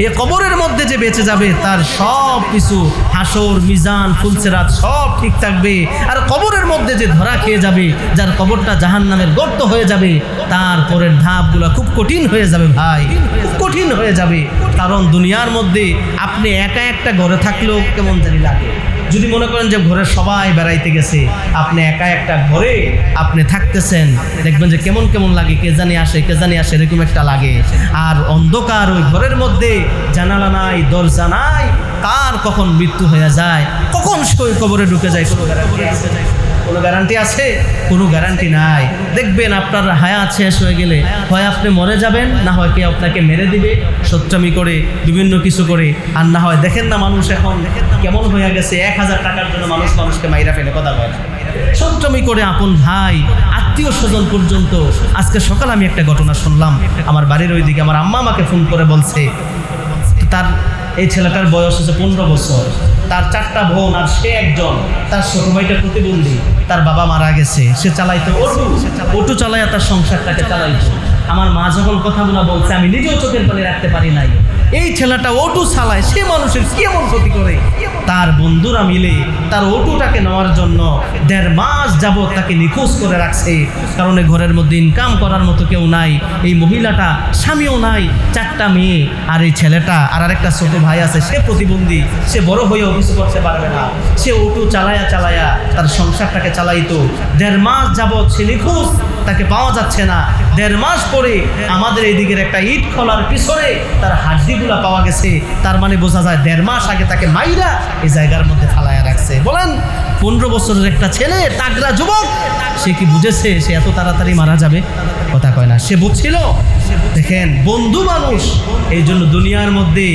এ কবরের মধ্যে যে বেঁচে যাবে, তার সব কিছু হাসর, মিজান, ফুলসিরাত সব ঠিক থাকবে। আর কবরের মধ্যে যে ধরা খেয়ে যাবে, যার কবরটা জাহান্নামের গর্ত হয়ে যাবে, তারপরের ধাপগুলো খুব কঠিন হয়ে যাবে ভাই, খুব কঠিন হয়ে যাবে। কারণ দুনিয়ার মধ্যে আপনি একা একটা ঘরে থাকলেও কেমন জানি লাগে। যদি মনে করেন যে ঘরের সবাই বেড়াইতে গেছে, আপনি একা একটা ঘরে আপনি থাকতেছেন, দেখবেন যে কেমন কেমন লাগে, কে জানি আসে এরকম একটা লাগে। আর অন্ধকার ওই ঘরের মধ্যে, জানালা নাই, দরজা নাই, কার কখন মৃত্যু হয়ে যায়, কখন সই কবরে ঢুকে যায়, কোনো গ্যারান্টি আছে? কোনো গ্যারান্টি নাই। দেখবেন আপনার হায়াত শেষ হয়ে গেলে হয় আপনি মরে যাবেন, না হয় কেউ আপনাকে মেরে দিবে সত্যামি করে, বিভিন্ন কিছু করে। আর না হয় দেখেন না মানুষ এখন কেমন হয়ে গেছে, 1000 টাকার জন্য মানুষকে মাইরা ফেলে, কথা বলে সত্যামি করে, আপন ভাই আত্মীয় স্বজন পর্যন্ত। আজকে সকালে আমি একটা ঘটনা শুনলাম, আমার বাড়ির ওইদিকে আমার আম্মা আমাকে ফোন করে বলছে, তার এই ছেলেটার বয়স হচ্ছে 15 বছর, তার 4টা বোন আর সে একজন, তার ছোট ভাইটা প্রতিবন্ধী, তার বাবা মারা গেছে, সে চালাইতো অটো চালাইয়া তার সংসারটাকে চালাইতো। আমার মা যখন কথাগুলো বলছে আমি নিজেও চোখের পানি রাখতে পারি নাই। এই ছেলেটা অটো চালায়, সে মানুষের কি এমন ক্ষতি করে? তার বন্ধুরা মিলে তার অটোটাকে নেওয়ার জন্য 1.5 মাস যাবত তাকে নিখোঁজ করে রাখছে। কারণ ঘরের মধ্যে ইনকাম করার মতো কেউ নাই, এই মহিলাটা স্বামীও নাই, 4টা মেয়ে, আর এই ছেলেটা আর আরেকটা ছোট ভাই আছে, সে প্রতিবন্ধী, সে বড় হয়েও কিছু করতে পারবে না। সে অটো চালায়া তার সংসারটাকে চালাইতো। 1.5 মাস যাবত সে নিখোঁজ, তাকে পাওয়া যাচ্ছে না। 1.5 মাস পরে আমাদের এই দিকের একটা ইট খোলার পিছনে তার হাড্ডিগুলা পাওয়া গেছে। তার মানে বোঝা যায় 1.5 মাস আগে তাকে মাইরা এই জায়গার মধ্যে ফালাইয়া রাখছে। বলেন 15 বছরের একটা ছেলে, তাগড়া যুবক, সে কি বুঝেছে সে এত তাড়াতাড়ি মারা যাবে? কথা কয় না, সে বুঝছিল। দেখেন বন্ধু মানুষ, এই জন্য দুনিয়ার মধ্যে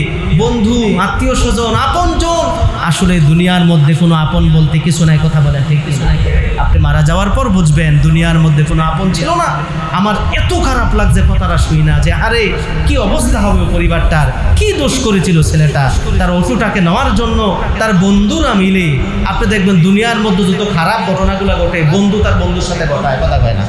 বন্ধু, আত্মীয় স্বজন, আপনজন, আসলে দুনিয়ার মধ্যে কোনো আপন বলতে কিছু নাই, কথা বলেন ঠিক কিছু নাই। আপনি মারা যাওয়ার পর বুঝবেন দুনিয়ার মধ্যে কোনো আপন ছিল না। আমার এত খারাপ লাগছে কথাটা শুই না, যে আরে কি অবস্থা হবে পরিবারটার, কি দোষ করেছিল ছেলেটা, তার অটোটাকে নেওয়ার জন্য তার বন্ধুরা মিলে। আপনি দেখবেন দুনিয়ার মধ্যে যত খারাপ ঘটনাগুলো ঘটে, বন্ধু তার বন্ধুর সাথে ঘটায়, কথা কয় না।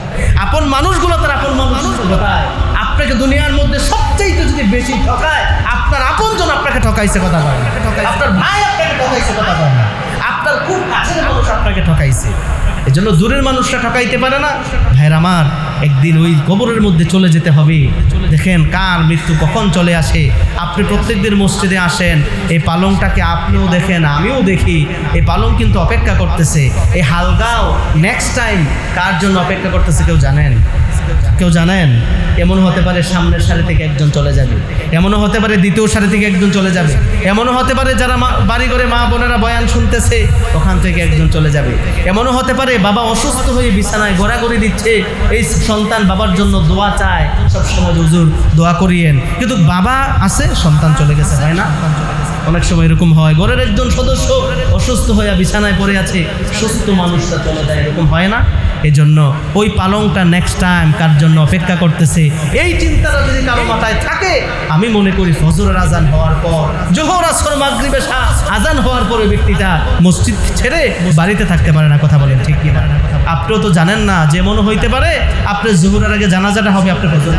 আপন মানুষগুলো তার আপন মানুষের সাথে ঘটায়। আপনাকে দুনিয়ার মধ্যে সবচেয়ে যদি বেশি ঠকায়, আপনার আপনজন আপনাকে ঠকাইছে, কথা কয় না। আপনার ভাই আপনাকে ঠকাইছে, কথা কয় না। আপনার খুব কাছের মানুষ আপনাকে ঠকাইছে। এই জন্য দূরের মানুষরা ঠকাইতে পারে না। ভাইয়ের আমার, একদিন ওই কবরের মধ্যে চলে যেতে হবে। দেখেন কার মৃত্যু কখন চলে আসে। আপনি প্রত্যেকদিন মসজিদে আসেন, এই পালংটাকে আপনিও দেখেন, আমিও দেখি। এই পালং কিন্তু অপেক্ষা করতেছে। এই হালগাও নেক্সট টাইম কার জন্য অপেক্ষা করতেছে কেউ জানেন? কেউ জানেন? এমনও হতে পারে সামনের সারি থেকে একজন চলে যাবে, এমনও হতে পারে দ্বিতীয় সারি থেকে একজন চলে যাবে, এমনও হতে পারে যারা বাড়ি ঘরে মা বোনেরা বয়ান শুনতেছে ওখান থেকে একজন চলে যাবে, এমনও হতে পারে বাবা অসুস্থ হয়ে বিছানায় ঘোরাঘুরি দিচ্ছে, এই সন্তান বাবার জন্য দোয়া চায়, সবসময় হুজুর দোয়া করিয়েন, কিন্তু বাবা আছে সন্তান চলে গেছে, হয় না? অনেক সময় এরকম হয়, ঘরের একজন সদস্য অসুস্থ হয়ে বিছানায় পড়ে আছে, সুস্থ মানুষটা চলে যায়, এরকম হয় না? এই জন্য ওই পালংটা নেক্সট টাইম কার জন্য অপেক্ষা করতেছে, এই চিন্তাটা যদি কারো মাথায় থাকে, আমি মনে করি ফজরের আজান হওয়ার পর, জোহর আসর মাগরিব এশা আজান হওয়ার পরে ব্যক্তিটা মসজিদ ছেড়ে বাড়িতে থাকতে পারে না, কথা বলেন ঠিক কি না? আপনিও তো জানেন না, যেমন হইতে পারে আপনার জোহরের আগে জানাজাটা হবে, আপনার ফজর,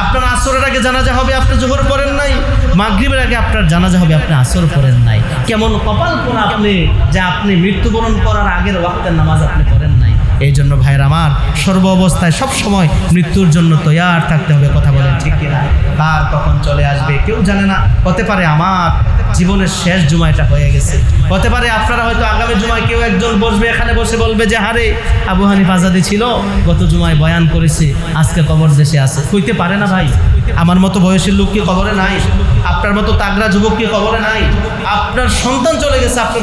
আপনার আসরের আগে জানাজা হবে, আপনি জোহর পড়েন নাই, মাগরিবের আগে আপনার জানাজা হবে, আপনি আসর পড়েন নাই। কেমন কপাল পোড়া আপনি, যে আপনি মৃত্যুবরণ করার আগের ওয়াক্তের নামাজ আপনি পড়েন নাই। এই জন্য ভাইয়ের আমার, সর্ব অবস্থায় সবসময় মৃত্যুর জন্য তৈয়ার থাকতে হবে, কথা বলেন ঠিক কিনা? কার কখন চলে আসবে কেউ জানে না। হতে পারে আমার জীবনের শেষ জুমাটা হয়ে গেছে, হতে পারে আপনারা হয়তো আগামী জুমায় কেউ একজন বসবে, এখানে বসে বলবে যে হারে আবু হানিফ আজাদি ছিল, গত জুমায় বয়ান করেছে, আজকে কবর দেশে আছে। হইতে পারে না ভাই, আমার মতো বয়সের লোক কি কবরে নাই? আপনার মতো তাগড়া যুবক কি কবরে নাই? আপনার সন্তান চলে গেছে, আপনার